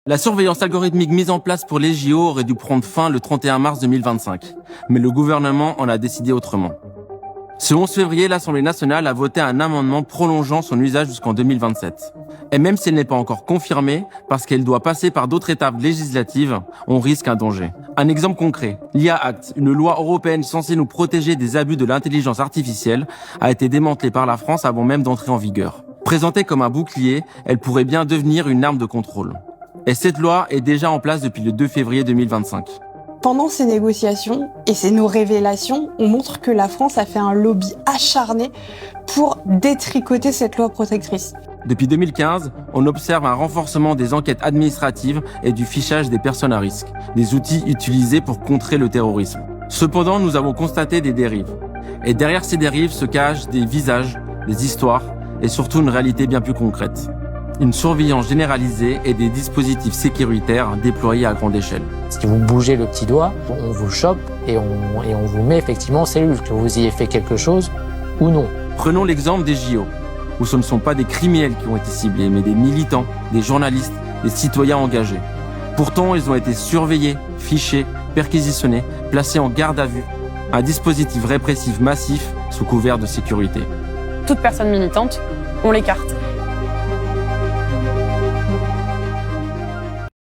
La surveillance algorithmique mise en place pour les JO aurait dû prendre fin le 31 mars 2025, mais le gouvernement en a décidé autrement. Ce 11 février, l'Assemblée nationale a voté un amendement prolongeant son usage jusqu'en 2027. Et même si elle n'est pas encore confirmée, parce qu'elle doit passer par d'autres étapes législatives, on risque un danger. Un exemple concret, l'IA Act, une loi européenne censée nous protéger des abus de l'intelligence artificielle, a été démantelée par la France avant même d'entrer en vigueur. Présentée comme un bouclier, elle pourrait bien devenir une arme de contrôle. Et cette loi est déjà en place depuis le 2 février 2025. Pendant ces négociations et nos révélations, on montre que la France a fait un lobby acharné pour détricoter cette loi protectrice. Depuis 2015, on observe un renforcement des enquêtes administratives et du fichage des personnes à risque, des outils utilisés pour contrer le terrorisme. Cependant, nous avons constaté des dérives. Et derrière ces dérives se cachent des visages, des histoires et surtout une réalité bien plus concrète. Une surveillance généralisée et des dispositifs sécuritaires déployés à grande échelle. Si vous bougez le petit doigt, on vous chope et on vous met effectivement en cellule, que vous ayez fait quelque chose ou non. Prenons l'exemple des JO, où ce ne sont pas des criminels qui ont été ciblés, mais des militants, des journalistes, des citoyens engagés. Pourtant, ils ont été surveillés, fichés, perquisitionnés, placés en garde à vue. Un dispositif répressif massif sous couvert de sécurité. Toute personne militante, on l'écarte.